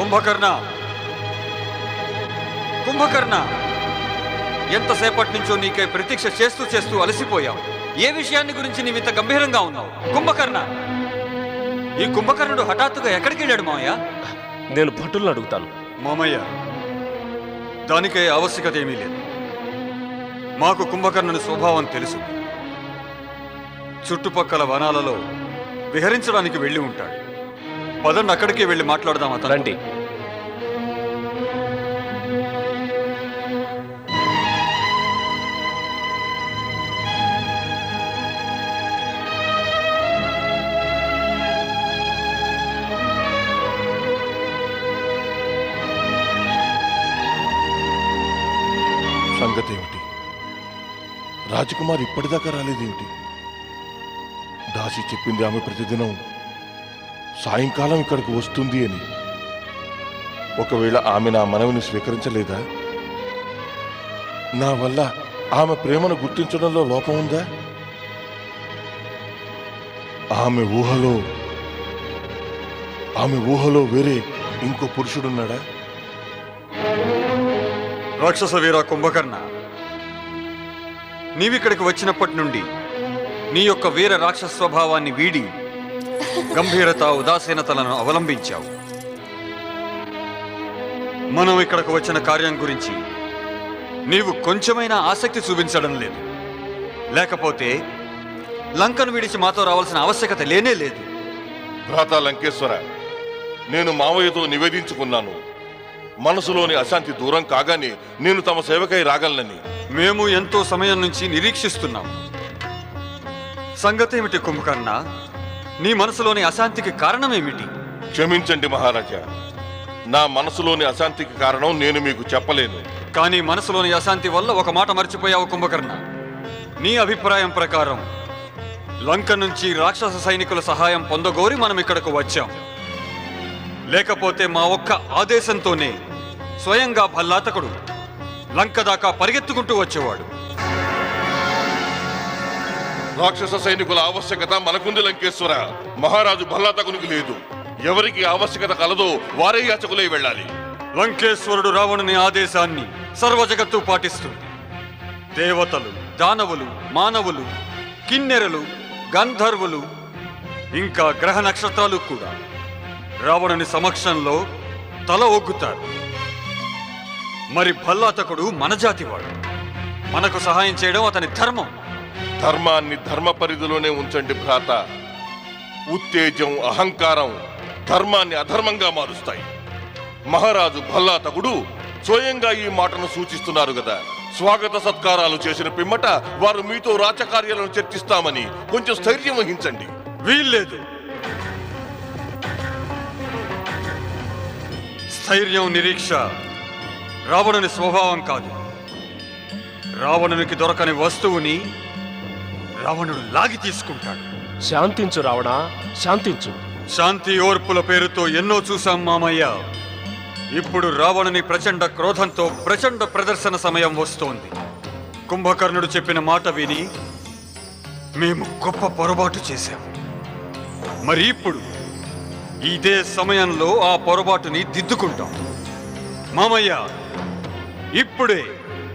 కుంభకర్ణ, కుంభకర్ణ, ఎంతసేపటి నుంచో నీకై ప్రతీక్ష చేస్తూ చేస్తూ అలసిపోయావు. ఏ విషయాన్ని గురించి నీవింత గంభీరంగా ఉన్నావు? కుంభకర్ణ, ఈ కుంభకర్ణుడు హఠాత్తుగా ఎక్కడికి వెళ్ళాడు మామయ్య? నేను భటులను అడుగుతాను. మామయ్య, దానికే ఆవశ్యకత ఏమీ లేదు. మాకు కుంభకర్ణుని స్వభావం తెలుసు. చుట్టుపక్కల వనాలలో విహరించడానికి వెళ్ళి ఉంటాడు. పదండి, అక్కడికే వెళ్ళి మాట్లాడదాం. అతను రండి. సంగతి ఏమిటి? రాజకుమార్ ఇప్పటిదాకా రాలేదేమిటి? దాసి చెప్పింది ఆమె ప్రతిదినం సాయంకాలం ఇక్కడికి వస్తుంది అని. ఒకవేళ ఆమె నా మనవిని స్వీకరించలేదా? నా వల్ల ఆమె ప్రేమను గుర్తించడంలో లోపం ఉందా? ఆమె ఊహలో వేరే ఇంకో పురుషుడున్నాడా? రాక్షస వీర కుంభకర్ణ, నీవిక్కడికి వచ్చినప్పటి నుండి నీ యొక్క వీర రాక్షస స్వభావాన్ని వీడి గంభీరత, ఉదాసీనతలను అవలంబించావు. మనం ఇక్కడికి వచ్చిన కార్యం గురించి నీవు కొంచెమైనా ఆసక్తి చూపించడం లేదు. లేకపోతే లంకను విడిచి మాతో రావాల్సిన ఆవశ్యకత లేనే లేదు. భ్రాత లంకేశ్వర, నేను మావయ్యతో నివేదించుకున్నాను. మనసులోని అశాంతి దూరం కాగానే నేను తమ సేవకై రాగలనని. మేము ఎంతో సమయం నుంచి నిరీక్షిస్తున్నాం. సంగతేమిటి కుంభకర్ణ? నీ మనసులోని అశాంతికి కారణమేమిటి? క్షమించండి మహారాజా, నా మనసులోని అశాంతికి కారణం నేను మీకు చెప్పలేను. కానీ మనసులోని అశాంతి వల్ల ఒక మాట మర్చిపోయావు కుంభకర్ణ. నీ అభిప్రాయం ప్రకారం లంక నుంచి రాక్షస సైనికుల సహాయం పొందగోరి మనం ఇక్కడకు వచ్చాం. లేకపోతే మా ఒక్క ఆదేశంతోనే స్వయంగా భల్లాతకుడు లంక దాకా పరిగెత్తుకుంటూ వచ్చేవాడు. రాక్షస సైనికుల ఆవశ్యకత మనకుంది లంకేశ్వర. మహారాజు భల్లాతకునికి లేదు. ఎవరికి ఆవశ్యకత కలదో వారే యాచకులై వెళ్ళాలి. లంకేశ్వరుడు రావణుని ఆదేశాన్ని సర్వజగత్తు పాటిస్తుంది. దేవతలు, దానవులు, మానవులు, కిన్నెరలు, గంధర్వులు, ఇంకా గ్రహ నక్షత్రాలు కూడా రావణుని సమక్షంలో తల ఒగ్గుతారు. మరి భల్లాతకుడు మన జాతివాడు. మనకు సహాయం చేయడం అతని ధర్మం. ధర్మాన్ని ధర్మ పరిధిలోనే ఉంచండి భ్రాత. ఉత్తేజం, అహంకారం ధర్మాన్ని అధర్మంగా మారుస్తాయి. మహారాజు భల్లాతకుడు స్వయంగా ఈ మాటను సూచిస్తున్నారు కదా. స్వాగత సత్కారాలు చేసిన పిమ్మట వారు మీతో రాచకార్యాలను చర్చిస్తామని కొంచెం స్థైర్యం వహించండి. వీల్లేదు. స్థైర్యం, నిరీక్ష రావణుని స్వభావం కాదు. రావణునికి దొరకని వస్తువుని రావణుడు లాగి తీసుకుంటాడు. శాంతించు రావణా, శాంతించు. శాంతి, ఓర్పుల పేరుతో ఎన్నో చూశాం మామయ్య. ఇప్పుడు రావణుని ప్రచండ క్రోధంతో ప్రచండ ప్రదర్శన సమయం వస్తోంది. కుంభకర్ణుడు చెప్పిన మాట విని మేము గొప్ప పొరపాటు చేశాం. మరి ఇప్పుడు ఇదే సమయంలో ఆ పొరపాటుని దిద్దుకుంటాం. మామయ్య, ఇప్పుడే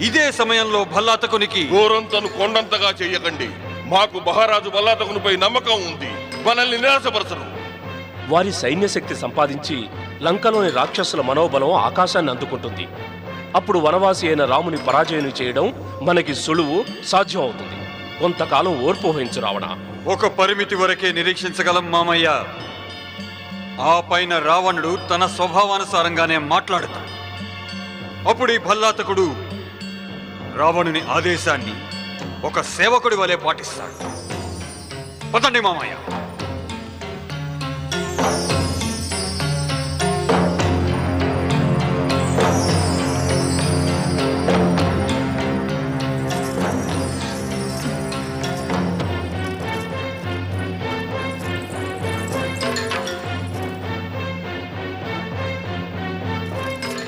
ఇదే సమయంలో భల్లాతకునికి గోరంతను కొండంతగా చెయ్యకండి. మాకు మహారాజు భల్లాతకునిపై నమ్మకం ఉంది. మనల్ని నిరాశపరచరు. వారి సైన్య శక్తి సంపాదించి లంకలోని రాక్షసుల మనోబలం ఆకాశాన్ని అందుకుంటుంది. అప్పుడు వనవాసి అయిన రాముని పరాజయం చేయడం మనకి సులువు, సాధ్యం అవుతుంది. కొంతకాలం ఓర్పు వహించు రావణ. ఒక పరిమితి వరకే నిరీక్షించగలం మామయ్య. ఆ పైన రావణుడు తన స్వభావానుసారంగానే మాట్లాడతాడు. అప్పుడు ఈ భల్లాతకుడు రావణుని ఆదేశాన్ని ఒక సేవకుడి వలె పాటిస్తాడు. పదండి మామయ్య.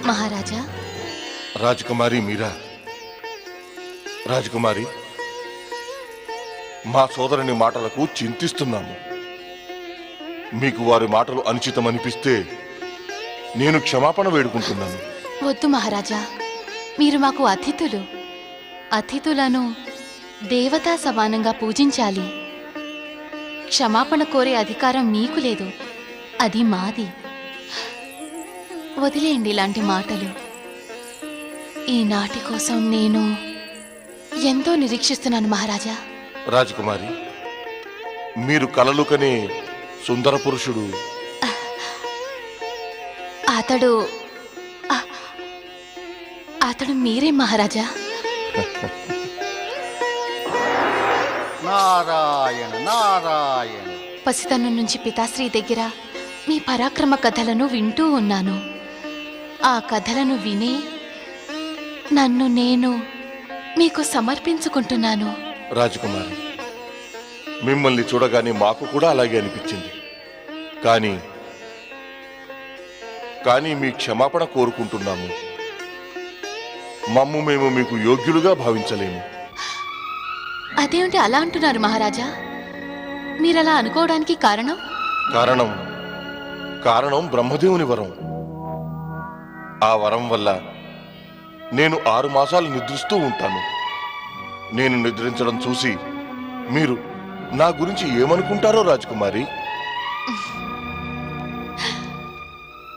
మహారాజా. రాజకుమారి మీరా. రాజకుమారి, మా సోదరుని మాటలకు చింతిస్తున్నాము. మీకు వారి మాటలు అనుచితమనిపిస్తే నేను క్షమాపణ వేడుకుంటున్నాను. వద్దు మహారాజా, మీరు మాకు అతిథులు. అతిథులను దేవతా సమానంగా పూజించాలి. క్షమాపణ కోరే అధికారం మీకు లేదు, అది మాది. వదిలేయండి ఇలాంటి మాటలు. ఈనాటి కోసం నేను ఎంతో నిరీక్షిస్తున్నాను మహారాజా. రాజకుమారి, మీరు కలలు కనే సుందర పురుషుడు అతడు అతడు మీరే మహారాజా. నారాయణ నారాయణ. పసితనం నుంచి పితాశ్రీ దగ్గర మీ పరాక్రమ కథలను వింటూ ఉన్నాను. ఆ కథలను వినే నన్ను నేను మీకు సమర్పించుకుంటున్నాను. రాజకుమారి, మిమ్మల్ని చూడగానే మాకు కూడా అలాగే అనిపించింది. కానీ మీ క్షమాపణ కోరుకుంటున్నాము. మమ్ము మేము మీకు యోగ్యులుగా భావించలేము. అదేమిటి అలా అంటున్నారు మహారాజా? మీరలా అనుకోవడానికి కారణం? కారణం బ్రహ్మదేవుని వరం. ఆ వరం వల్ల నేను 6 మాసాలు నిద్రిస్తూ ఉంటాను. నేను నిద్రించడం చూసి మీరు నా గురించి ఏమనుకుంటారో రాజకుమారి?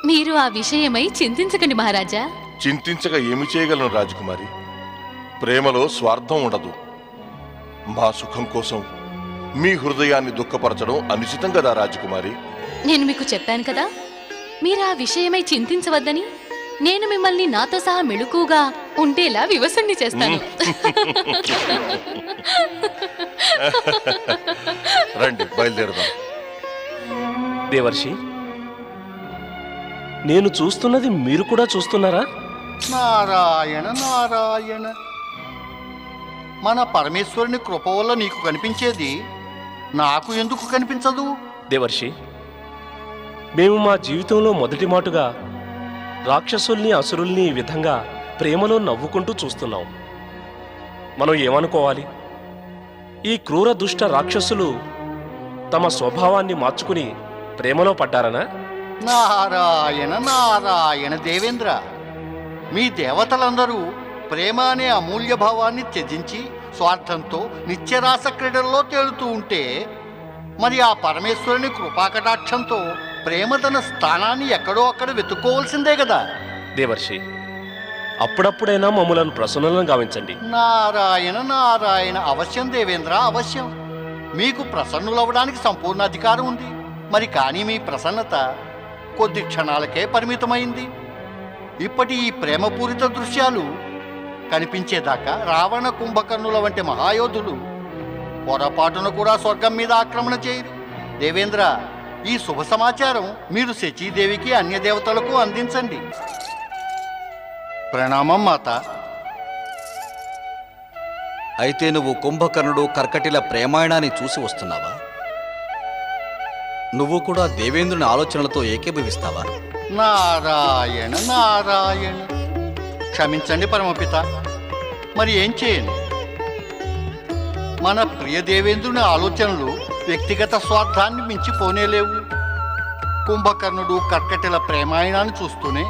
మీరు ఆ విషయమై చింతించకండి మహారాజా. చింతించక ఏమి చేయగలను రాజకుమారి? ప్రేమలో స్వార్థం ఉండదు. మా సుఖం కోసం మీ హృదయాన్ని దుఃఖపరచడం అనుచితం కదా రాజకుమారి? నేను మీకు చెప్పాను కదా, మీరు ఆ విషయమై చింతించవద్దని. నేను మిమ్మల్ని నాతో సహా మెళుకుగా ఉండేలా వివసుణ్ణి చేస్తాను. రండి, బయలుదేరదాం. దేవర్షి, నేను చూస్తున్నది మీరు కూడా చూస్తున్నారా? నారాయణ నారాయణ. మన పరమేశ్వరుని కృప వల్ల నీకు కనిపించేది నాకు ఎందుకు కనిపించదు? దేవర్షి, మేము మా జీవితంలో మొదటి మాటుగా రాక్షసుల్ని అసురుల్ని ఈ విధంగా ప్రేమలో నవ్వుకుంటూ చూస్తున్నాం. మనం ఏమనుకోవాలి? ఈ క్రూర దుష్ట రాక్షసులు తమ స్వభావాన్ని మార్చుకుని ప్రేమలో పడ్డారనా? నారాయణ నారాయణ. దేవేంద్ర, మీ దేవతలందరూ ప్రేమ అనే అమూల్య భావాన్ని త్యజించి స్వార్థంతో నిత్యరాస క్రీడల్లో తేలుతూ ఉంటే, మరి ఆ పరమేశ్వరుని కృపాకటాక్షంతో ప్రేమ తన స్థానాన్ని ఎక్కడో అక్కడ వెతుక్కోవాల్సిందే కదా. దేవర్షి, అప్పుడప్పుడైనా మమ్మలను ప్రసన్నులను గావించండి. నారాయణ నారాయణ. అవశ్యం దేవేంద్ర, అవశ్యం. మీకు ప్రసన్నులవ్వడానికి సంపూర్ణ అధికారం ఉంది. మరి కానీ మీ ప్రసన్నత కొద్ది క్షణాలకే పరిమితమైంది. ఇప్పటి ఈ ప్రేమపూరిత దృశ్యాలు కనిపించేదాకా రావణ కుంభకర్ణుల వంటి మహాయోధులు పొరపాటున కూడా స్వర్గం మీద ఆక్రమణ చేయరు. దేవేంద్ర, ఈ శుభ సమాచారం మీరు శచీదేవికి అన్య దేవతలకు అందించండి. ప్రణామం మాత. అయితే నువ్వు కుంభకర్ణుడు కర్కటిల ప్రేమాయణాన్ని చూసి వస్తున్నావా? నువ్వు కూడా దేవేంద్రుని ఆలోచనలతో ఏకీభవిస్తావా? నారాయణ నారాయణ. క్షమించండి పరమపిత, మరి ఏం చేయను? మన ప్రియ దేవేంద్రుని ఆలోచనలు వ్యక్తిగత స్వార్థాన్ని మించిపోనేలేవు. కుంభకర్ణుడు కర్కటిల ప్రేమాయణాన్ని చూస్తూనే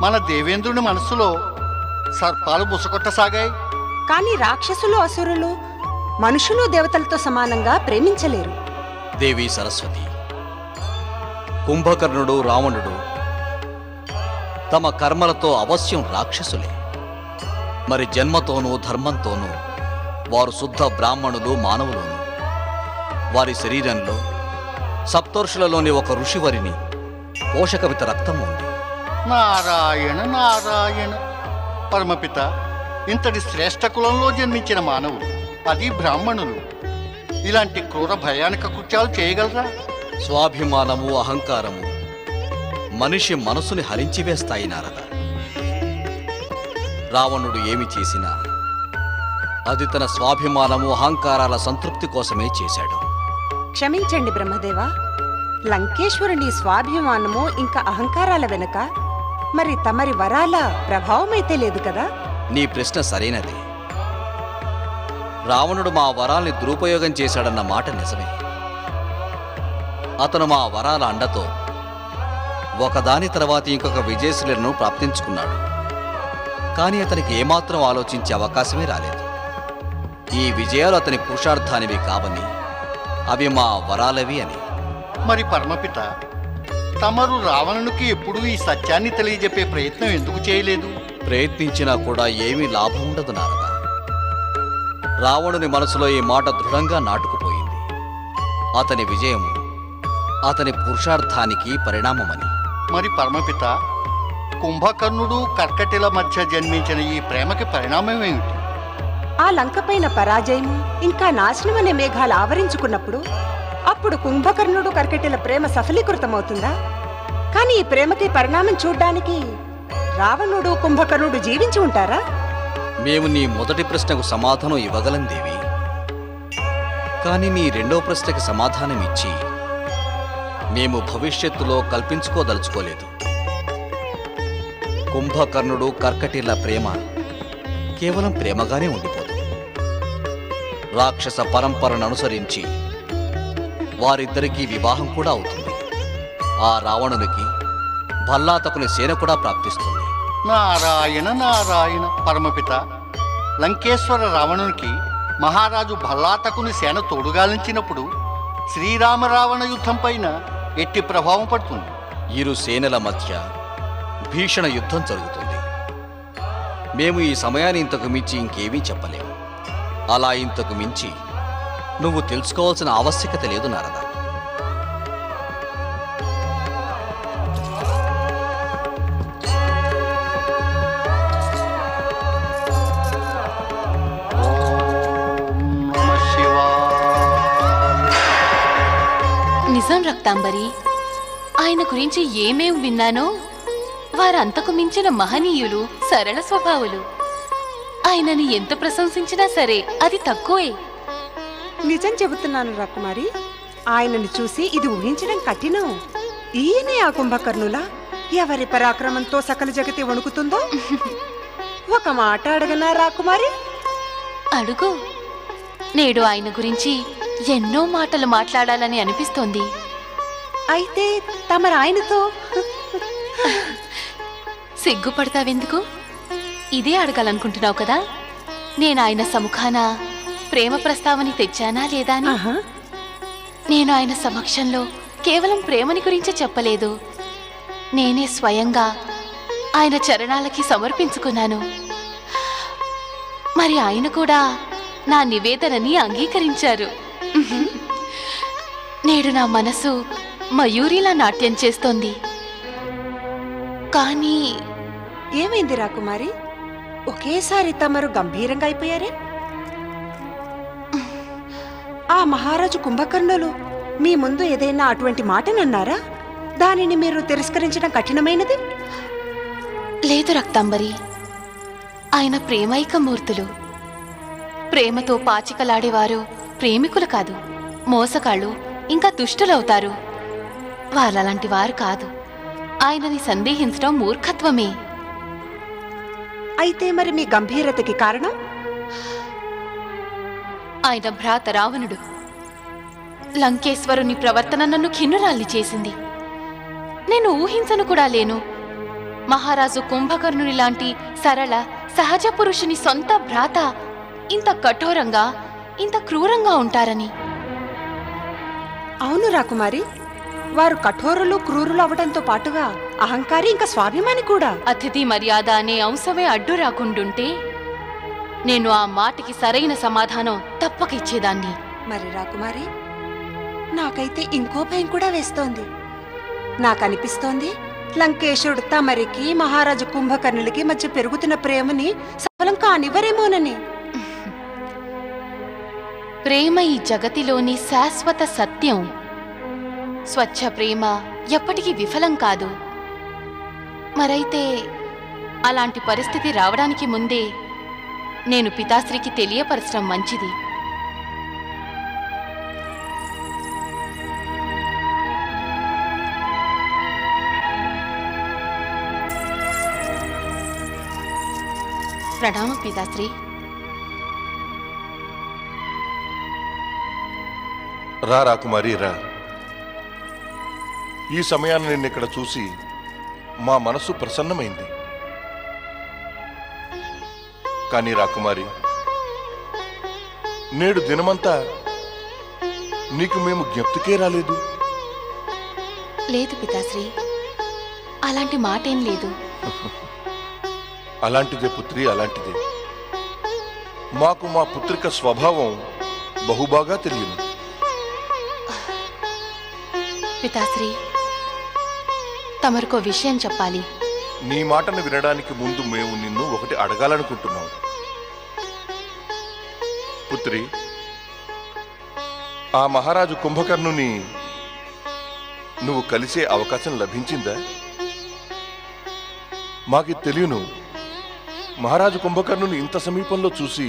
మన దేవేంద్రుని మనసులో సర్పాలు బుసకొట్టసాగాయి. కానీ రాక్షసులు అసురులు మనుషులు దేవతలతో సమానంగా ప్రేమించలేరు. దేవి సరస్వతి, కుంభకర్ణుడు రావణుడు తమ కర్మలతో అవశ్యం రాక్షసులే. మరి జన్మతోనూ ధర్మంతోనూ వారు శుద్ధ బ్రాహ్మణులు, మానవులును. వారి శరీరంలో సప్తర్షులలోని ఒక ఋషివరిని పోషకవిత రక్తం ఉంది. నారాయణ నారాయణ. పరమపిత, ఇంతటి శ్రేష్ఠ కులంలో జన్మించిన మానవులు, అది బ్రాహ్మణులు, ఇలాంటి క్రూర భయానక కృత్యాలు చేయగలరా? స్వాభిమానము, అహంకారము మనిషి మనసుని హరించివేస్తాయి నారద. రావణుడు ఏమి చేసినా అది తన స్వాభిమానము, అహంకారాల సంతృప్తి కోసమే చేశాడు. క్షమించండి బ్రహ్మదేవ. లంకేశ్వరుని స్వాభిమానము ఇంకా అహంకారాల వెనుక మరి తమరి వరాల ప్రభావమైతే లేదు కదా? నీ ప్రశ్న సరైనదే. రావణుడు మా వరాల్ని దురుపయోగం చేశాడన్న మాట నిజమే. అతను మా వరాల అండతో ఒకదాని తర్వాత ఇంకొక విజయశ్రీలను ప్రాప్తించుకున్నాడు. కానీ అతనికి ఏమాత్రం ఆలోచించే అవకాశమే రాలేదు. ఈ విజయాలు అతని పురుషార్థానివి కావని, అవి మా వరాలవి అని. మరి పరమపిత తమరు రావణునికి ఎప్పుడూ ఈ సత్యాన్ని తెలియజెప్పే ప్రయత్నం ఎందుకు చేయలేదు? ప్రయత్నించినా కూడా ఏమీ లాభం ఉండదు నారద. రావణుని మనసులో ఈ మాట దృఢంగా నాటుకుపోయింది. అతని విజయం అతని పురుషార్థానికి పరిణామమని. మరి పరమపిత కుంభకర్ణుడు కర్కటిల మధ్య జన్మించిన ఈ ప్రేమకి పరిణామం ఏమిటి? ఆ లంకపైన పరాజయము ఇంకా నాశనం అనే మేఘాలు ఆవరించుకున్నప్పుడు అప్పుడు కుంభకర్ణుడు కర్కటిల ప్రేమ సఫలీకృతమవుతుందా? కానీ ఈ ప్రేమకి పరిణామం చూడ్డానికి రావణుడు కుంభకర్ణుడు జీవించి ఉంటారా? మేము నీ మొదటి ప్రశ్నకు సమాధానం ఇవ్వగలం దేవి. కానీ నీ రెండో ప్రశ్నకి సమాధానం ఇచ్చి మేము భవిష్యత్తులో కల్పించుకోదలుచుకోలేదు. కుంభకర్ణుడు కర్కటిల ప్రేమ కేవలం ప్రేమగానే ఉండిపోదు. రాక్షస పరంపరను అనుసరించి వారిద్దరికీ వివాహం కూడా అవుతుంది. ఆ రావణునికి భల్లాతకుని సేన కూడా ప్రాప్తిస్తుంది. నారాయణ నారాయణ. పరమపిత లంకేశ్వర రావణునికి మహారాజు భల్లాతకుని సేన తోడుగాలించినప్పుడు శ్రీరామ రావణ యుద్ధం పైన ఎట్టి ప్రభావం పడుతుంది? ఇరు సేనల మధ్య భీషణ యుద్ధం జరుగుతుంది. మేము ఈ సమయాన్ని ఇంతకు మించి ఇంకేమీ చెప్పలేము. అలా ఇంతకు మించి నువ్వు తెలుసుకోవాల్సిన ఆవశ్యకత లేదు నారద. నిజం రక్తాంబరి, ఆయన గురించి ఏమేం విన్నానో వారంతకు మించిన మహనీయులు, సరళ స్వభావులు. ఆయనని ఎంత ప్రశంసించినా సరే అది తక్కువే. నిజం చెబుతున్నాను రాకుమారి, ఆయనను చూసి ఇది ఊహించడం కఠినం. ఈయనే ఆ కుంభకర్ణులా ఎవరి పరాక్రమంతో సకల జగతి వణుకుతుందో? ఒక మాట అడగనా రాకుమారి? అడుగు. నేడు ఆయన గురించి ఎన్నో మాటలు మాట్లాడాలని అనిపిస్తోంది. అయితే తమరు ఆయనతో సిగ్గుపడతావెందుకు? ఇదే అడగాలనుకుంటున్నావు కదా. నేను ఆయన సముఖాన ప్రేమ ప్రస్తావని తెచ్చానా లేదా అని. నేను ఆయన సమక్షంలో కేవలం ప్రేమని గురించి చెప్పలేదు. నేనే స్వయంగా ఆయన చరణాలకి సమర్పించుకున్నాను. మరి ఆయన కూడా నా నివేదనని అంగీకరించారు. నేడు నా మనసు మయూరిలా నాట్యం చేస్తోంది. కానీ ఏమైంది రాకుమారి? ఒకేసారి తమరు గంభీరంగా అయిపోయారే. ఆ మహారాజు కుంభకర్ణులు మీ ముందు ఏదైనా అటువంటి మాటనన్నారా? దానిని మీరు తిరస్కరించడం కఠినమైనది. లేదు రక్తాంబరి, ఆయన ప్రేమైకమూర్తులు. ప్రేమతో పాచికలాడేవారు ప్రేమికులు కాదు, మోసగాళ్ళు, ఇంకా దుష్టులవుతారు. వాళ్ళలాంటి వారు కాదు. ఆయనని సందేహించడం మూర్ఖత్వమే. అయితే మరి మీ గంభీరతకి కారణం? ఆయన భ్రాత రావణుడు. లంకేశ్వరుని ప్రవర్తన నన్ను ఖిన్నురాల్ని చేసింది. నేను ఊహించను కూడా లేను మహారాజు కుంభకర్ణుని లాంటి సరళ సహజ పురుషుని సొంత భ్రాత ఇంత కఠోరంగా, ఇంత క్రూరంగా ఉంటారని. అవును రాకుమారి, వారు కఠోరులు, క్రూరులు అవడంతో పాటుగా అహంకారి, ఇంకా స్వాభిమాని కూడా. అతిథి మర్యాద అనే అంశమే అడ్డు రాకుండుంటే నేను ఆ మాటకి సరైన సమాధానం తప్పక ఇచ్చేదాన్ని. మరి రాకుమారి, నాకైతే ఇంకో భయం కూడా వేస్తోంది. నాకనిపిస్తోంది లంకేశుడు తమరికి మహారాజు కుంభకర్ణులకి మధ్య పెరుగుతున్న ప్రేమని సఫలం కానివ్వరేమోనని. ప్రేమ ఈ జగతిలోని శాశ్వత సత్యం. స్వచ్ఛ ప్రేమ ఎప్పటికీ విఫలం కాదు. మరైతే అలాంటి పరిస్థితి రావడానికి ముందే నేను పితాశ్రీకి తెలియపరచడం మంచిది. ప్రణామం పితాశ్రీ. రా రాకుమారి రా. ఈ సమయాన్ని నిన్ను ఇక్కడ చూసి మా మనసు ప్రసన్నమైంది. కానీ రాకుమారి, నేడు దినమంతా నీకు మేము జ్ఞప్తికే రాలేదు. లేదు పితాశ్రీ, అలాంటి మాటేం లేదు. అలాంటిదే పుత్రి, అలాంటిదే. మాకు మా పుత్రిక స్వభావం బహుబాగా తెలియను. పితాశ్రీ, తమరికో విషయం చెప్పాలి. నీ మాటను వినడానికి ముందు మేము నిన్ను ఒకటి అడగాలనుకుంటున్నాం. పుత్రి, ఆ మహారాజు కుంభకర్ణుని నువ్వు కలిసే అవకాశం లభించిందా? మాకి తెలియను. మహారాజు కుంభకర్ణుని ఇంత సమీపంలో చూసి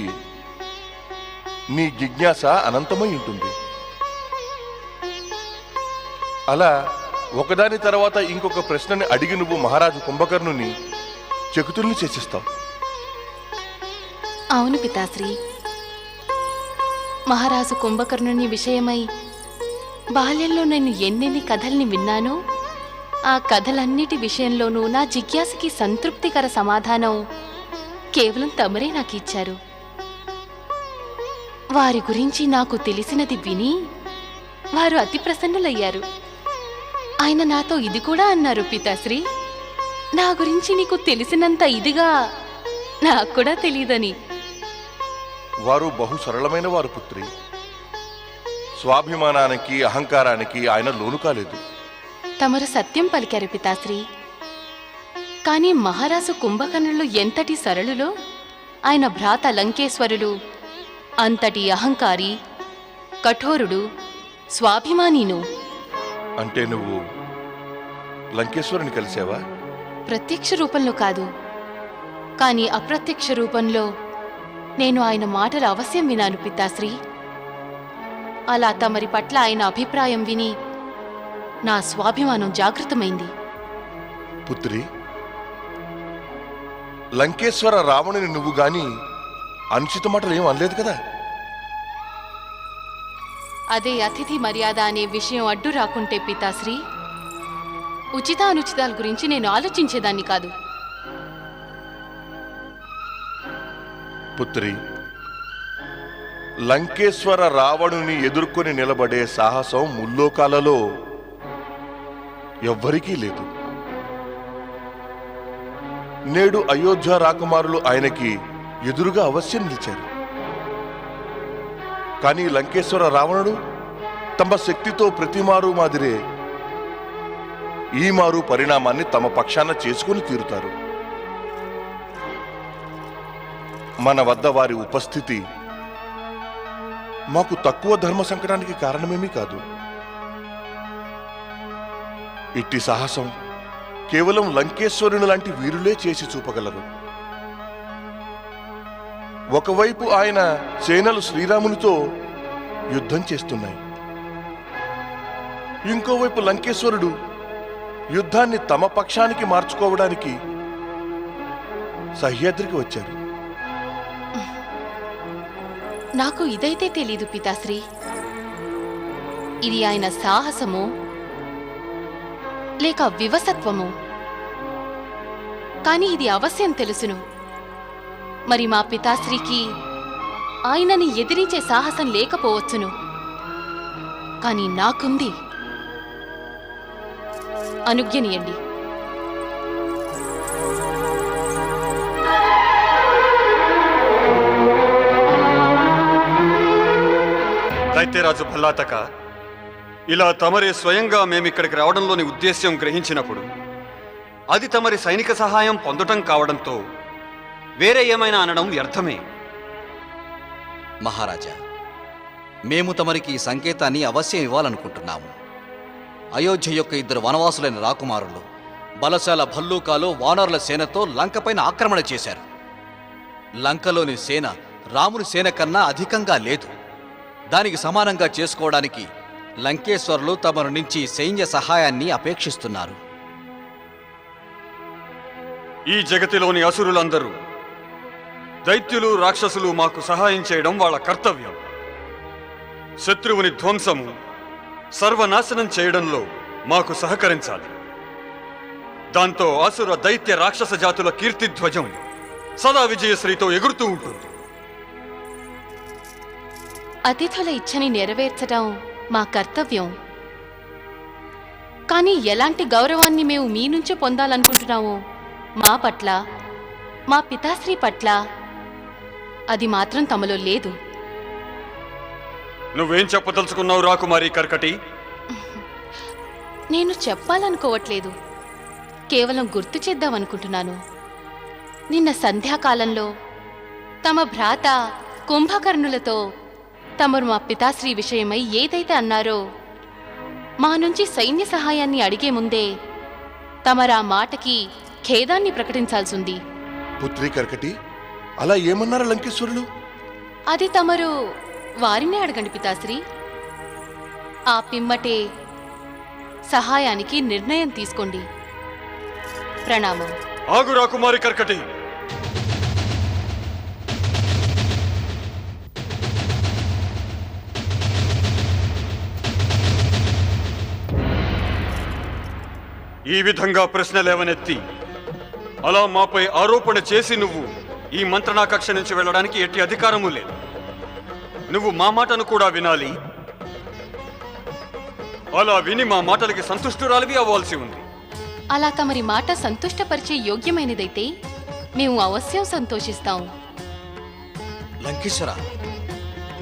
నీ జిజ్ఞాస అనంతమై ఉంటుంది. అలా ఒకదాని తర్వాత ఇంకొక ప్రశ్నని అడిగి నువ్వు మహారాజు కుంభకర్ణుని చకుతుల్ని చేసిస్తావు. అవును పితాశ్రీ, మహారాజు కుంభకర్ణుని విషయమై బాల్యంలో నేను ఎన్నెన్ని కథల్ని విన్నానో ఆ కథలన్నిటి విషయంలోనూ నా జిజ్ఞాసకి సంతృప్తికర సమాధానం కేవలం తమరే నాకు ఇచ్చారు. వారి గురించి నాకు తెలిసినది విని వారు అతి ప్రసన్నులయ్యారు. ఆయన నాతో ఇది కూడా అన్నారు, పితాశ్రీ, నా గురించి నీకు తెలిసినంత ఇదిగా నాకు కూడా తెలియదని. వారు బహు సరళమైన వారు పుత్రి. స్వాభిమానానికి అహంకారానికి ఆయన లోను కాలేదు. తమరు సత్యం పలికారు పితాశ్రీ. కానీ మహారాజు కుంభకర్ణులు ఎంతటి సరళులో ఆయన భ్రాత లంకేశ్వరులు అంతటి అహంకారి, కఠోరుడు, స్వాభిమానీను. అంటే నువ్వు లంకేశ్వరుని కలిసావా? ప్రత్యక్ష రూపంలో కాదు, కానీ అప్రత్యక్ష రూపంలో నేను ఆయన మాటలు అవశ్యం వినాను పితాశ్రీ. అలా తమరి పట్ల ఆయన అభిప్రాయం విని నా స్వాభిమానం జాగృతమైంది. పుత్రి, లంకేశ్వర రావణుని నువ్వు గాని అనుచిత మాటలు ఏం అనలేదు కదా? అదే అతిథి మర్యాద అనే విషయం అడ్డు రాకుంటే పితాశ్రీ, ఉచితానుచితాల గురించి నేను ఆలోచించేదాన్ని కాదు. పుత్రి, లంకేశ్వర రావణుని ఎదుర్కొని నిలబడే సాహసం ముల్లోకాలలో ఎవ్వరికీ లేదు. నేడు అయోధ్య రాకుమారులు ఆయనకి ఎదురుగా అవశ్యం నిలిచారు. కానీ లంకేశ్వర రావణుడు తమ శక్తితో ప్రతిమారు మాదిరే ఈ మారు పరిణామాన్ని తమ పక్షాన చేసుకుని తీరుతారు. మన వద్ద వారి ఉపస్థితి మాకు తక్కువ ధర్మ సంకటానికి కారణమేమీ కాదు. ఇట్టి సాహసం కేవలం లంకేశ్వరుని లాంటి వీరులే చేసి చూపగలరు. ఒకవైపు ఆయన సేనలు శ్రీరామునితో యుద్ధం చేస్తున్నాయి, ఇంకోవైపు లంకేశ్వరుడు యుద్ధాన్ని తమ పక్షానికి మార్చుకోవడానికి సహ్యాద్రికి వచ్చారు. నాకు ఇదైతే తెలీదు పితాశ్రీ. ఇది ఆయన సాహసమో లేక వివసత్వమో, కానీ ఇది అవశ్యం తెలుసును. మరి మా పితాశ్రీకి ఆయనని ఎదిరించే సాహసం లేకపోవచ్చును, కానీ నాకుంది. అనుజ్ఞనీయండి. దైత్యరాజు భల్లాతక, ఇలా తమరే స్వయంగా మేమిక్కడికి రావడంలోని ఉద్దేశ్యం గ్రహించినప్పుడు అది తమరి సైనిక సహాయం పొందటం కావడంతో వేరే ఏమైనా అనడం వ్యర్థమే. మహారాజా, మేము తమరికి ఈ సంకేతాన్ని అవశ్యం ఇవ్వాలనుకుంటున్నాము. అయోధ్య యొక్క 2 వనవాసులైన రాకుమారులు బలశాల భల్లూకాలు వానరుల సేనతో లంకపైన ఆక్రమణ చేశారు. లంకలోని సేన రాముని సేన కన్నా అధికంగా లేదు. దానికి సమానంగా చేసుకోవడానికి లంకేశ్వరులు తమరు నుంచి సైన్య సహాయాన్ని అపేక్షిస్తున్నారు. ఈ జగతిలోని అసురులందరూ, దైత్యులు, రాక్షసులు మాకు సహాయం చేయడం వాళ్ళ కర్తవ్యం. శత్రువుని ధ్వంసము, సర్వనాశనం చేయడంలో మాకు సహకరించాలి. దాంతో అసుర దైత్య రాక్షస జాతుల కీర్తిధ్వజం సదా విజయశ్రీతో ఎగురుతూ ఉంటుంది. అతిథుల ఇచ్చని నెరవేర్చడం మా కర్తవ్యం. కానీ ఎలాంటి గౌరవాన్ని మేము మీ నుంచి పొందాలనుకుంటున్నామో మా పట్ల, మా పితాశ్రీ పట్ల అది మాత్రం తమలో లేదు. నువ్వేం చెప్పదలుచుకున్నావు రాకుమారి కర్కటి? నేను చెప్పాలనుకోవట్లేదు, కేవలం గుర్తు చేద్దామనుకుంటున్నాను. నిన్న సంధ్యాకాలంలో తమ భ్రాత కుంభకర్ణులతో తమరు మా పితాశ్రీ విషయమై ఏదైతే అన్నారో, మా నుంచి సైన్య సహాయాన్ని అడిగే ముందే తమరా మాటకి ఖేదాన్ని ప్రకటించాల్సింది. పుత్రి కర్కటి, అలా ఏమన్నారు లంకేశ్వరులు? అది తమరు వారినే అడగండి పితాశ్రీ. ఆ పిమ్మటే సహాయానికి నిర్ణయం తీసుకోండి. ప్రణామం. ఆగు రాకుమారి కర్కటి. ఈ విధంగా ప్రశ్నలేవనెత్తి అలా మాపై ఆరోపణ చేసి నువ్వు ఈ మంత్రణా కక్ష నుంచి వెళ్ళడానికి ఎట్టి అధికారము లేదు. నువ్వు మా మాటను కూడా వినాలి. అలా విని మా మాటలకి సంతుష్టురాలివి అవ్వాల్సి ఉంది. అలా తమరి మాట సంతుష్టపరిచే యోగ్యమైనదైతే మేము అవశ్యం సంతోషిస్తాం. లంకేశ్వర,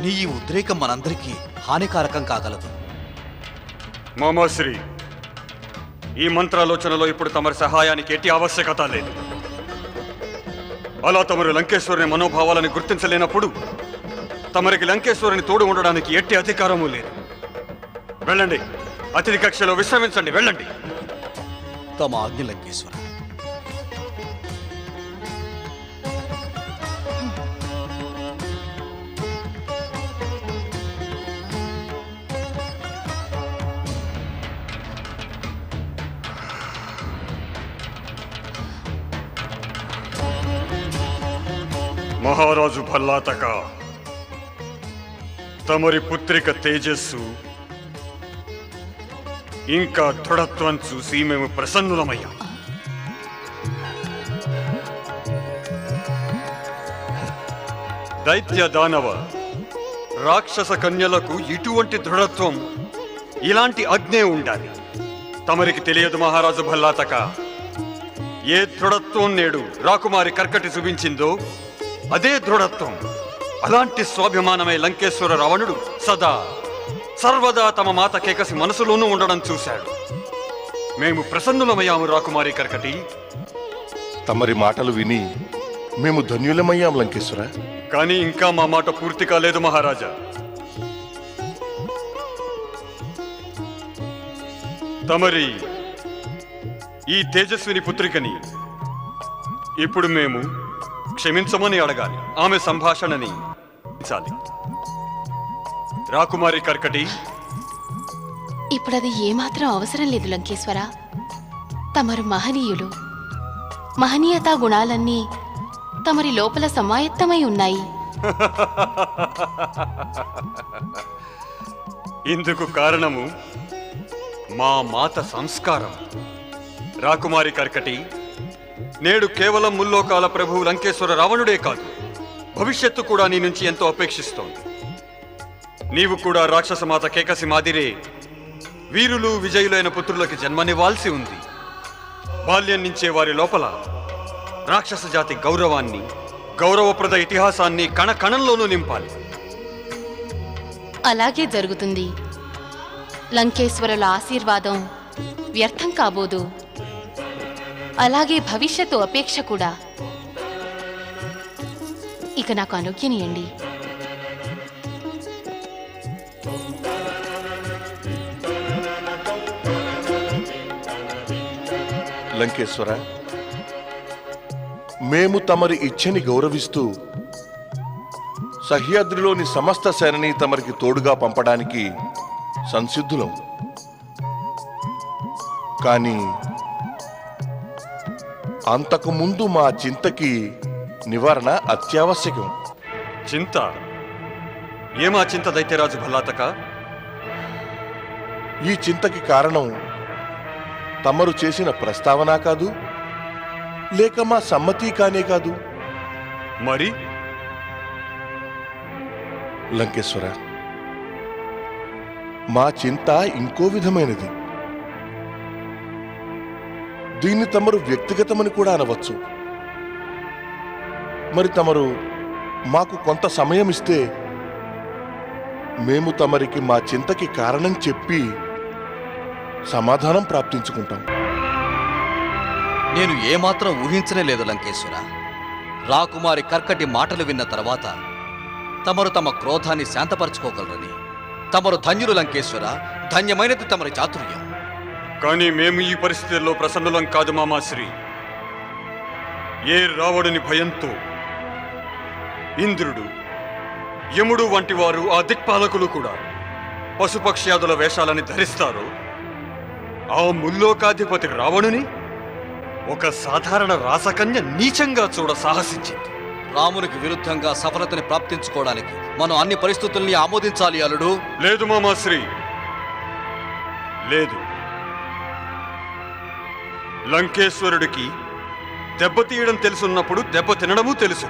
నీ ఈ ఉద్రేకం మనందరికీ హానికారకం కాగలదు. మామాశ్రీ, ఈ మంత్రాలోచనలో ఇప్పుడు తమరి సహాయానికి ఎట్టి ఆవశ్యకత లేదు. అలా తమరు లంకేశ్వరుని మనోభావాలను గుర్తించలేనప్పుడు తమరికి లంకేశ్వరుని తోడు ఉండడానికి ఎట్టి అధికారము లేదు. వెళ్ళండి, అతిథి కక్షలో విశ్రమించండి. వెళ్ళండి. తమ ఆజ్ఞ లంకేశ్వర. మహారాజు భల్లాతక, తమరి పుత్రిక తేజస్సు ఇంకా దృఢత్వం చూసి మేము ప్రసన్నులమయ్యాం. దైత్య దానవ రాక్షస కన్యలకు ఇటువంటి దృఢత్వం, ఇలాంటి అగ్నే ఉండాలి. తమరికి తెలియదు మహారాజు భల్లాతక, ఏ దృఢత్వం నేడు రాకుమారి కర్కటి చూపించిందో అదే దృఢత్వం, అలాంటి స్వాభిమానమే లంకేశ్వర రావణుడు సదా సర్వదా తమ మాత కేకసి మనసులోనూ ఉండడం చూశాడు. మేము ప్రసన్నులమయ్యాము రాకుమారి కర్కటి. తమరి మాటలు విని మేము ధన్యులమయ్యాం లంకేశ్వర. కానీ ఇంకా మా మాట పూర్తి కాలేదు మహారాజా. తమరి ఈ తేజస్విని పుత్రికని ఇప్పుడు మేము క్షమించమని అడగాలి. ఆమె సంభాషణని చాలి. రాకుమారి కర్కటి, ఇప్పుడది ఏమాత్రం అవసరం లేదు లంకేశ్వర. తమరు మహనీయులు. మహనీయతా గుణాలన్నీ తమరి లోపల సమాయత్తమై ఉన్నాయి. ఇందుకు కారణము మా మాత సంస్కారం. రాకుమారి కర్కటి, నేడు కేవలం ముల్లోకాల ప్రభువు లంకేశ్వర రావణుడే కాదు, భవిష్యత్తు కూడా నీ నుంచి ఎంతో అపేక్షిస్తోంది. నీవు కూడా రాక్షసమాత కేకసి మాదిరే వీరులు విజయులైన పుత్రులకి జన్మనివ్వాల్సి ఉంది. బాల్యం నుంచే వారి లోపల రాక్షస జాతి గౌరవాన్ని, గౌరవప్రద ఇతిహాసాన్ని కణ కణంలోనూ నింపాలి. అలాగే జరుగుతుంది. లంకేశ్వరుల ఆశీర్వాదం వ్యర్థం కాబోదు. అలాగే భవిష్యత్తు అపేక్ష కూడా. ఇక నాకు అనుజ్ఞనియండి. లంకేశ్వర, మేము తమరి ఇచ్ఛని గౌరవిస్తూ సహ్యాద్రిలోని సమస్త సేనని తమరికి తోడుగా పంపడానికి సంసిద్ధులం. కానీ అంతకుముందు మా చింతకి నివారణ అత్యావశ్యకం. చింత? ఏమా చింత దైత్యరాజు భల్లాతక? ఈ చింతకి కారణం తమరు చేసిన ప్రస్తావన కాదు, లేక మా సమ్మతి కానే కాదు. మరి లంకేశ్వర, మా చింత ఇంకో విధమైనది. దీన్ని తమరు వ్యక్తిగతమని కూడా అనవచ్చు. మరి తమరు మాకు కొంత సమయం ఇస్తే మేము తమరికి మా చింతకి కారణం చెప్పి సమాధానం ప్రాప్తించుకుంటాం. నేను ఏమాత్రం ఊహించనే లేదు లంకేశ్వర. రాకుమారి కర్కటి మాటలు విన్న తర్వాత తమరు తమ క్రోధాన్ని శాంతపరచుకోగలరని. తమరు ధన్యులు లంకేశ్వర, ధన్యమైనది తమరి చాతుర్యం. కానీ మేము ఈ పరిస్థితుల్లో ప్రసన్నులం కాదు మామాశ్రీ. ఏ రావణుని భయంతో ఇంద్రుడు, యముడు వంటి వారు, ఆ దిక్పాలకులు కూడా పశుపక్ష్యాదుల వేషాలని ధరిస్తారు, ఆ ముల్లోకాధిపతి రావణుని ఒక సాధారణ రాసకన్య నీచంగా చూడ సాహసించింది. రామునికి విరుద్ధంగా సఫలతని ప్రాప్తించుకోవడానికి మనం అన్ని పరిస్థితుల్ని ఆమోదించాలి అల్లుడు. లేదు మామాశ్రీ, లేదు. లంకేశ్వరుడికి దెబ్బతీయడం తెలుసున్నప్పుడు దెబ్బ తినడము తెలుసు.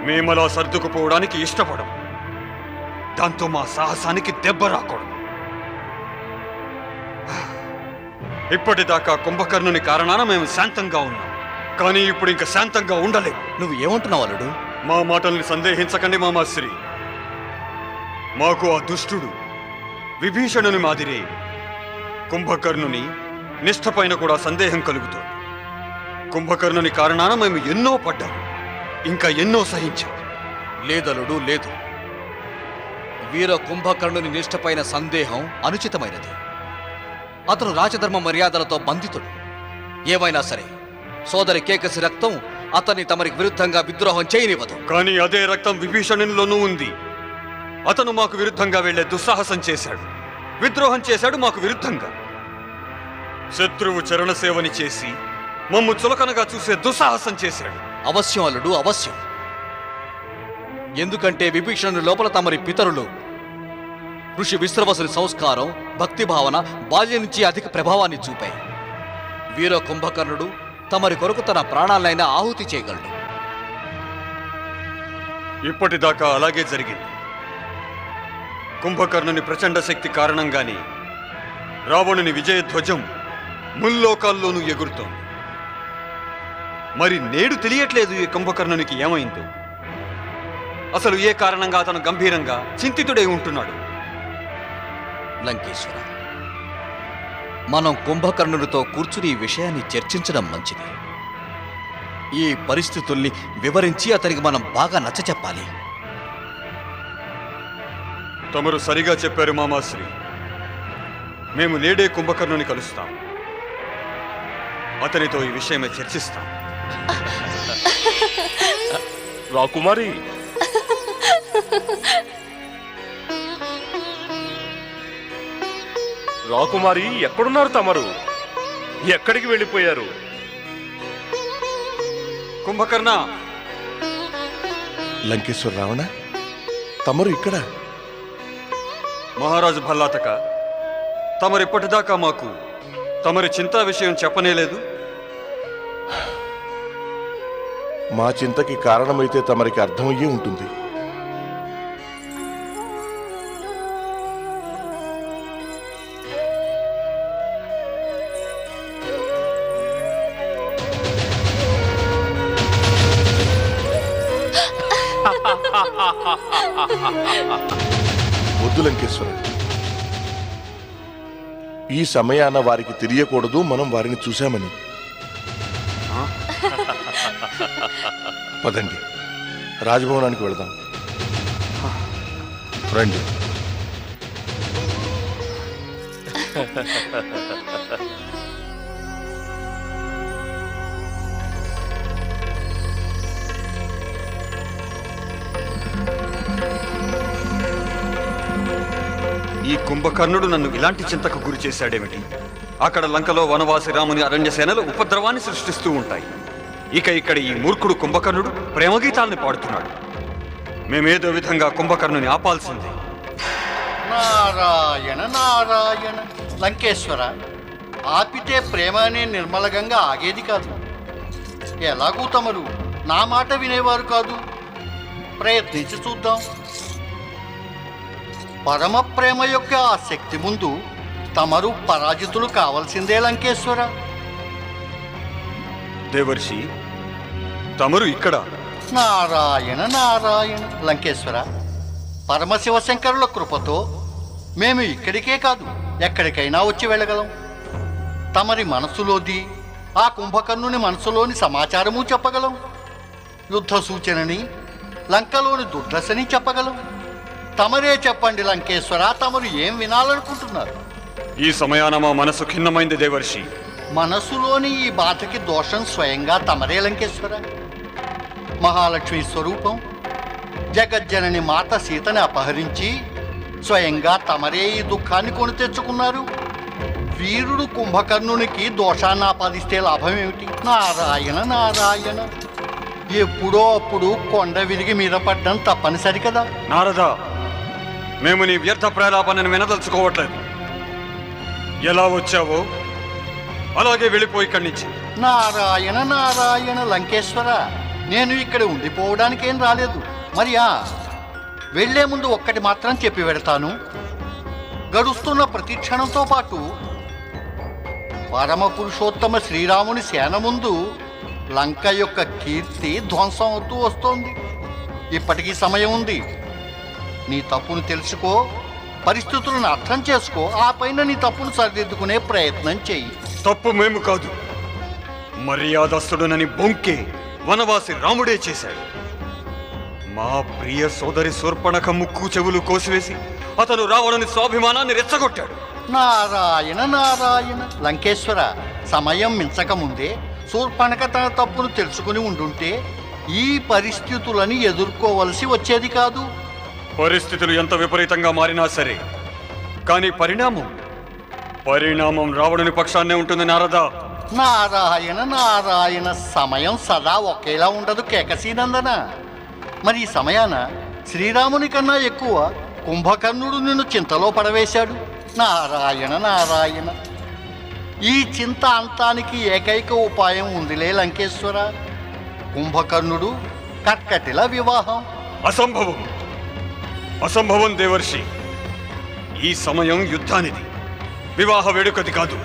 మేమలా సర్దుకుపోవడానికి ఇష్టపడం. దాంతో మా సాహసానికి దెబ్బ రాకూడదు. ఇప్పటిదాకా కుంభకర్ణుని కారణాన మేము శాంతంగా ఉన్నాం, కానీ ఇప్పుడు ఇంకా శాంతంగా ఉండలేము. నువ్వు ఏమంటున్నావు అల్లుడు? మా మాటల్ని సందేహించకండి మామాశ్రీ. మాకు ఆ దుష్టుడు విభీషణుని మాదిరి కుంభకర్ణుని నిష్ఠపైన కూడా సందేహం కలుగుతోంది. కుంభకర్ణుని కారణాన మేము ఎన్నో పడ్డాం, ఇంకా ఎన్నో సహించాం. లేదలుడు, లేదు. వీర కుంభకర్ణుని నిష్ఠపైన సందేహం అనుచితమైనది. అతను రాజధర్మ మర్యాదలతో బంధితుడు. ఏమైనా సరే సోదరి కేకసి రక్తం అతన్ని తమరికి విరుద్ధంగా విద్రోహం చేయనివ్వదు. కానీ అదే రక్తం విభీషణునిలోనూ ఉంది. అతను మాకు విరుద్ధంగా వెళ్లే దుస్సాహసం చేశాడు, విద్రోహం చేశాడు మాకు విరుద్ధంగా. శత్రువు చరణసేవని చేసి మమ్ము చులకనగా చూసే దుస్సాహసం చేశాడు. అవశ్యం అల్లుడు, అవశ్యం. ఎందుకంటే విభీషణుని లోపల తమరి పితరులు ఋషి విశ్రవసుని సంస్కారం, భక్తి భావన బాల్యం నుంచి అధిక ప్రభావాన్ని చూపాయి. వీర కుంభకర్ణుడు తమరి కొరకు తన ప్రాణాలైనా ఆహుతి చేయగలడు. ఇప్పటిదాకా అలాగే జరిగింది. కుంభకర్ణుని ప్రచండ శక్తి కారణంగానే రావణుని విజయధ్వజం ముల్లోకాల్లోనూ ఎగురుతోంది. మరి నేడు తెలియట్లేదు ఈ కుంభకర్ణునికి ఏమైందో. అసలు ఏ కారణంగా అతను గంభీరంగా చింతితుడై ఉంటున్నాడు. లంకేశ్వర, మనం కుంభకర్ణుడితో కూర్చుని ఈ విషయాన్ని చర్చించడం మంచిది. ఈ పరిస్థితుల్ని వివరించి అతనికి మనం బాగా నచ్చచెప్పాలి. తమరు సరిగా చెప్పారు మామాశ్రీ. మేము నేడే కుంభకర్ణుని కలుస్తాం, అతనితో ఈ విషయమే చర్చిస్తాం. రాకుమారి, రాకుమారి, ఎక్కడున్నారు తమరు? ఎక్కడికి వెళ్ళిపోయారు? కుంభకర్ణ! లంకేశ్వర రావణ, తమరు ఇక్కడ? మహారాజు భల్లాతక, తమరిప్పటిదాకా మాకు తమరి చింతా విషయం చెప్పనేలేదు. మా చింతకి కారణమైతే తమరికి అర్థమయ్యే ఉంటుంది. వద్దు లంకేశ్వర, ఈ సమయాన వారికి తెలియకూడదు మనం వారిని చూశామని. పదండి, రాజభవనానికి వెళదాం. రండి. ఈ కుంభకర్ణుడు నన్ను ఇలాంటి చింతకు గురి చేశాడేమిటి? అక్కడ లంకలో వనవాసి రాముని అరణ్యసేనలు ఉపద్రవాన్ని సృష్టిస్తూ ఉంటాయి. ఇక ఇక్కడ ఈ మూర్ఖుడు కుంభకర్ణుడు ప్రేమగీతాల్ని పాడుతున్నాడు. మేమేదో విధంగా కుంభకర్ణుని ఆపాల్సింది. నారాయణ నారాయణ. లంకేశ్వర, ఆపితే ప్రేమ అనే నిర్మలగంగా ఆగేది కాదు. ఎలాగూ తమరు నా మాట వినేవారు కాదు. ప్రయత్నించి చూద్దాం. పరమ ప్రేమ యొక్క ఆ శక్తి ముందు తమరు పరాజితులు కావలసిందే లంకేశ్వర. దేవర్షి, తమరు ఇక్కడ? నారాయణ నారాయణ లంకేశ్వర, పరమశివశంకరుల కృపతో మేము ఇక్కడికే కాదు ఎక్కడికైనా వచ్చి వెళ్ళగలం. తమరి మనసులోది ఆ కుంభకర్ణుని మనసులోని సమాచారము చెప్పగలం. యుద్ధ సూచనని, లంకలోని దుర్దశని చెప్పగలం. తమరే చెప్పండి లంకేశ్వర, తమరు ఏం వినాలనుకుంటున్నారు? ఈ సమయాన మా మనసు ఖిన్నమైంది దేవర్షి. మనసులోని ఈ బాధకి దోషం స్వయంగా తమరే లంకేశ్వర. మహాలక్ష్మి స్వరూపం జగజ్జనని మాత సీతని అపహరించి స్వయంగా తమరే ఈ దుఃఖాన్ని కొని తెచ్చుకున్నారు. వీరుడు కుంభకర్ణునికి దోషాన్ని ఆపాదిస్తే లాభం ఏమిటి? నారాయణ నారాయణ, ఎప్పుడో అప్పుడు కొండ విరిగి మీద పడ్డం తప్పనిసరి కదా. నారదా, మేము నీ వ్యర్థ ప్రలాపనని వినదలుచుకోవట్లేదు. ఎలా వచ్చావో అలాగే వెళ్ళిపోయి ఇక్కడి నుంచి. నారాయణ నారాయణ లంకేశ్వర, నేను ఇక్కడ ఉండిపోవడానికేం రాలేదు. మరియా, వెళ్లే ముందు ఒక్కటి మాత్రం చెప్పి వెడతాను. గడుస్తున్న ప్రతి క్షణంతో పాటు పరమ పురుషోత్తమ శ్రీరాముని సేన ముందు లంక యొక్క కీర్తి ధ్వంసం అవుతూ వస్తోంది. ఇప్పటికీ సమయం ఉంది. నీ తప్పును తెలుసుకో, పరిస్థితులను అర్థం చేసుకో, ఆ పైన నీ తప్పును సరిదిద్దుకునే ప్రయత్నం చెయ్యి. తప్పు మేము కాదు, మర్యాదస్తుడునని బొంకే వనవాసి రాముడే చేశాడు. మా ప్రియ సోదరి శూర్పణఖ ముక్కు చెవులు కోసివేసి అతను రావణుని స్వాభిమానాన్ని రెచ్చగొట్టాడు. నారాయణ నారాయణ లంకేశ్వర, సమయం మించకముందే శూర్పణఖ తన తప్పును తెలుసుకుని ఉండుంటే ఈ పరిస్థితులని ఎదుర్కోవలసి వచ్చేది కాదు. పరిస్థితులు ఎంత విపరీతంగా మారినా సరే, కానీ పరిణామం రావణుని పక్షాన్నే ఉంటుంది నారదా. నారాయణ నారాయణ, సమయం సదా ఒకేలా ఉండదు కేకసీనందన. మరి ఈ సమయాన శ్రీరాముని కన్నా ఎక్కువ కుంభకర్ణుడు నిన్ను చింతలో పడవేశాడు. నారాయణ నారాయణ, ఈ చింత అంతానికి ఏకైక ఉపాయం ఉందిలే లంకేశ్వర. కుంభకర్ణుడు కర్కటిల వివాహం. అసంభవం దేవర్షి. ఈ సమయం యుద్ధానిది, వివాహ వేడుకది కాదు.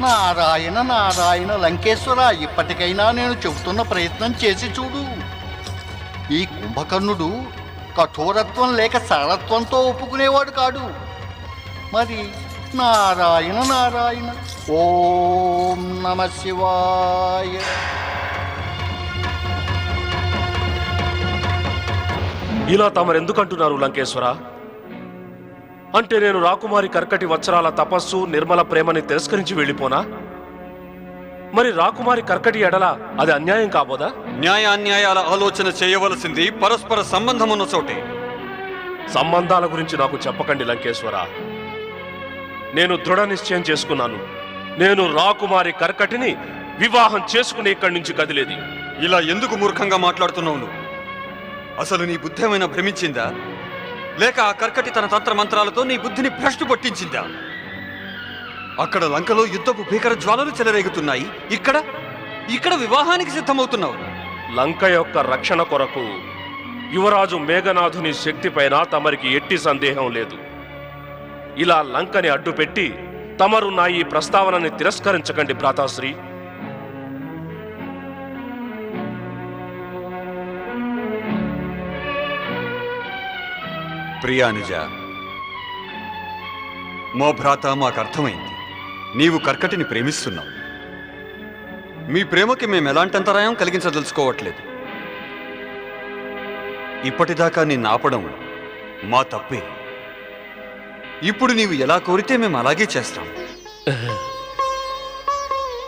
నారాయణ నారాయణ లంకేశ్వర, ఇప్పటికైనా నేను చెబుతున్న ప్రయత్నం చేసి చూడు. ఈ కుంభకర్ణుడు కఠోరత్వం లేక సరళత్వంతో ఒప్పుకునేవాడు కాడు. మరి నారాయణ నారాయణ, ఓం నమ శివాయ. ఇలా తమరెందుకంటున్నారు లంకేశ్వర? అంటే నేను రాకుమారి కర్కటి వత్సరాల తపస్సు, నిర్మల ప్రేమని తిరస్కరించి వెళ్ళిపోనా? మరి రాకుమారి కర్కటి ఎడల అది అన్యాయం కాబోదా? న్యాయాన్యాయాల ఆలోచన చేయవలసింది పరస్పర సంబంధం ఉన్న చోటే. సంబంధాల గురించి నాకు చెప్పకండి లంకేశ్వర. నేను దృఢ నిశ్చయం చేసుకున్నాను. నేను రాకుమారి కర్కటిని వివాహం చేసుకుని ఇక్కడి నుంచి కదిలేది. ఇలా ఎందుకు మూర్ఖంగా మాట్లాడుతున్నావు నువ్వు? అసలు నీ బుద్ధి ఏమైనా భ్రమించిందా? లేక ఆ కర్కటి తన తంత్ర మంత్రాలతో నీ బుద్ధిని భ్రష్టు పట్టించిందా? అక్కడ లంకలో యుద్ధపు భీకర జ్వాలలు చెలరేగుతున్నాయి. ఇక్కడ వివాహానికి సిద్ధమవుతున్నావు. లంక యొక్క రక్షణ కొరకు యువరాజు మేఘనాథుని శక్తిపైన తమరికి ఎట్టి సందేహం లేదు. ఇలా లంకని అడ్డుపెట్టి తమరు నా ఈ ప్రస్తావనని తిరస్కరించకండి భ్రాతాశ్రీ. ప్రియానుజ, మా భ్రాత, మాకు అర్థమైంది. నీవు కర్కటిని ప్రేమిస్తున్నావు. మీ ప్రేమకి మేము ఎలాంటి అంతరాయం కలిగించదలుచుకోవట్లేదు. ఇప్పటిదాకా నిన్ను ఆపడం మా తప్పే. ఇప్పుడు నీవు ఎలా కోరితే మేము అలాగే చేస్తాం.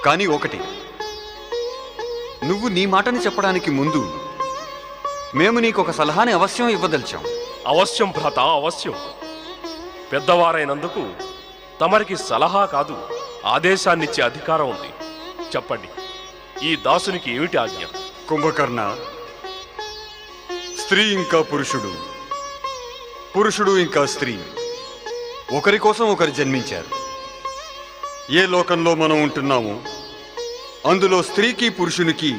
కానీ ఒకటి, నువ్వు నీ మాటని చెప్పడానికి ముందు మేము నీకు ఒక సలహాని అవశ్యం ఇవ్వదలిచాం. అవశ్యం భ్రాత, అవశ్యం. పెద్దవారైనందుకు తమరికి సలహా కాదు, ఆదేశాన్నిచ్చే అధికారం ఉంది. చెప్పండి, ఈ దాసునికి ఏమిటి ఆజ్ఞ? కుంభకర్ణ, స్త్రీ ఇంకా పురుషుడు, పురుషుడు ఇంకా స్త్రీ ఒకరి కోసం ఒకరు జన్మించారు. ఏ లోకంలో మనం ఉంటున్నామో అందులో స్త్రీకి పురుషునికి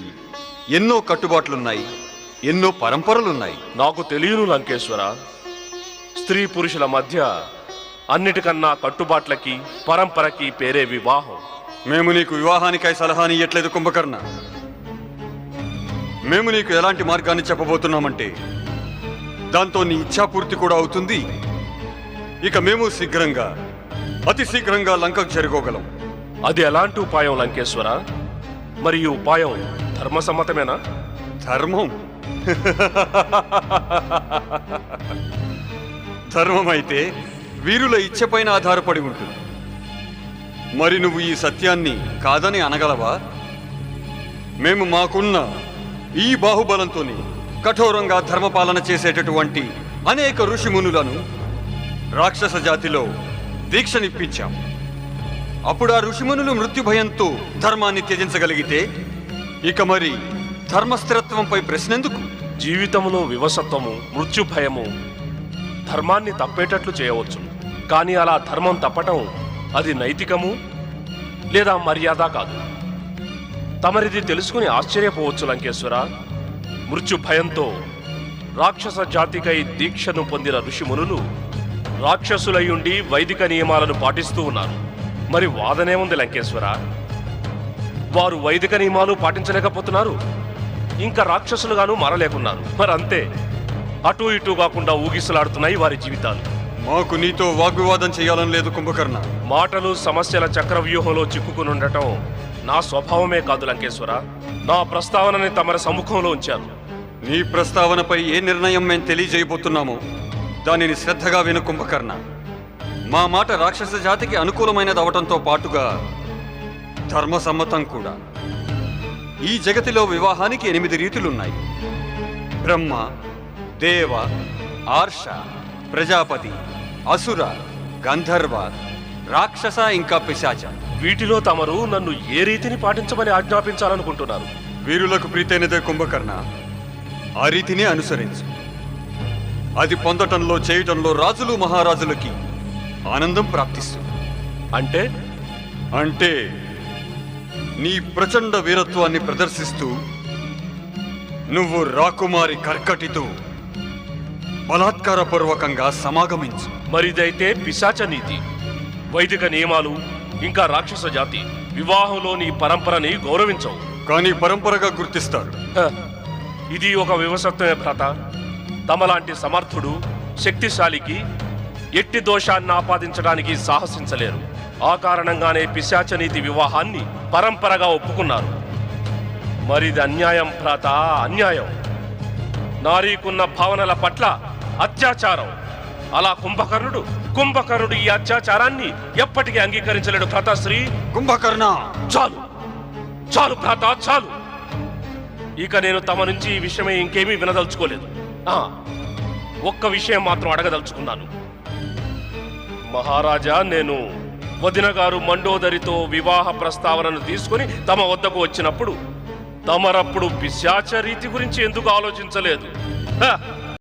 ఎన్నో కట్టుబాట్లున్నాయి, ఎన్నో పరంపరలున్నాయి. నాకు తెలియను లంకేశ్వర. స్త్రీ పురుషుల మధ్య అన్నిటికన్నా కట్టుబాట్లకి పరంపరకి పేరే వివాహం. మేము నీకు వివాహానికై సలహాని ఇయ్యట్లేదు కుంభకర్ణ. మేము నీకు ఎలాంటి మార్గాన్ని చెప్పబోతున్నామంటే దాంతో నీ ఇచ్ఛాపూర్తి కూడా అవుతుంది. ఇక మేము శీఘ్రంగా, అతి శీఘ్రంగా లంకకు చేరుకోగలం. అది ఎలాంటి ఉపాయం లంకేశ్వర? మరి ఈ ఉపాయం ధర్మసమ్మతమేనా? ధర్మం ధర్మమైతే వీరుల ఇచ్ఛపైన ఆధారపడి ఉంటుంది. మరి నువ్వు ఈ సత్యాన్ని కాదని అనగలవా? మేము మాకున్న ఈ బాహుబలంతోనే కఠోరంగా ధర్మపాలన చేసేటటువంటి అనేక ఋషిమునులను రాక్షస జాతిలో దీక్షనిప్పించాం. అప్పుడు ఆ ఋషిమునులు మృత్యు భయంతో ధర్మాన్ని త్యజించగలిగితే ఇక మరి ధర్మస్థిరత్వంపై ప్రశ్నెందుకు? జీవితంలో వివసత్వము, మృత్యు భయము ధర్మాన్ని తప్పేటట్లు చేయవచ్చు. కానీ అలా ధర్మం తప్పటం అది నైతికము లేదా మర్యాద కాదు. తమరిది తెలుసుకుని ఆశ్చర్యపోవచ్చు లంకేశ్వర. మృత్యు భయంతో రాక్షస జాతికై దీక్షను పొందిన ఋషిమునులు రాక్షసులయ్యుండి వైదిక నియమాలను పాటిస్తూ ఉన్నారు. మరి వాదనేముంది లంకేశ్వర? వారు వైదిక నియమాలు పాటించలేకపోతున్నారు, ఇంకా రాక్షసులుగాను మారలేకున్నారు. మరి అంతే, అటూ ఇటూ కాకుండా ఊగిసలాడుతున్నాయి వారి జీవితాలు. మాకు నీతో వాగ్వివాదం చేయాలని లేదు కుంభకర్ణ. మాటలు సమస్యల చక్రవ్యూహంలో చిక్కుకునుండటం నా స్వభావమే కాదు లంకేశ్వర. నా ప్రస్తావనని తమరి సముఖంలో ఉంచాను. నీ ప్రస్తావనపై ఏ నిర్ణయం మేము తెలియజేయబోతున్నామో దానిని శ్రద్ధగా విను కుంభకర్ణ. మా మాట రాక్షస జాతికి అనుకూలమైనది అవటంతో పాటుగా ధర్మసమ్మతం కూడా. ఈ జగతిలో వివాహానికి 8 రీతులున్నాయి. బ్రహ్మ, దేవ, ఆర్ష, ప్రజాపతి, అసుర, గంధర్వ, రాక్షస, ఇంకా పిశాచ. వీటిలో తమరు నన్ను ఏ రీతిని పాటించమని ఆజ్ఞాపించాలనుకుంటున్నారు? వీరులకు ప్రీతైనదే కుంభకర్ణ, ఆ రీతినే అనుసరించు. అది పొందటంలో, చేయటంలో రాజులు మహారాజులకి ఆనందం ప్రాప్తిస్తుంది. అంటే అంటే నీ ప్రచండ వీరత్వాన్ని ప్రదర్శిస్తూ నువ్వు రాకుమారి కర్కటితో బలాత్కారపూర్వకంగా సమాగమించు. మరిదైతే పిశాచ నీతి, వైదిక నియమాలు, ఇంకా రాక్షస జాతి వివాహంలోని పరంపరని గౌరవించవు. కానీ పరంపరగా గుర్తిస్తారు. హ, ఇది ఒక వివసత్వమే భ్రాత. తమలాంటి సమర్థుడు, శక్తిశాలికి ఎట్టి దోషాన్ని ఆపాదించడానికి సాహసించలేరు. ఆ కారణంగానే పిశాచనీతి వివాహాన్ని పరంపరగా ఒప్పుకున్నారు. మరిది అన్యాయం భ్రాత, అన్యాయం. నారీకున్న భావనల పట్ల అత్యాచారం. అలా కుంభకర్ణుడు ఈ అత్యాచారాన్ని ఎప్పటికీ అంగీకరించలేడు భ్రాతాశ్రీ. కుంభకర్ణ, చాలు చాలు భ్రాత, చాలు. ఇక నేను తమ నుంచి ఈ విషయమే ఇంకేమీ వినదలుచుకోలేదు. ఒక్క విషయం మాత్రం అడగదలుచుకున్నాను. మహారాజా, నేను వదిన గారు మండోదరితో వివాహ ప్రస్తావనను తీసుకుని తమ వద్దకు వచ్చినప్పుడు తమరప్పుడు పిశాచ రీతి గురించి ఎందుకు ఆలోచించలేదు?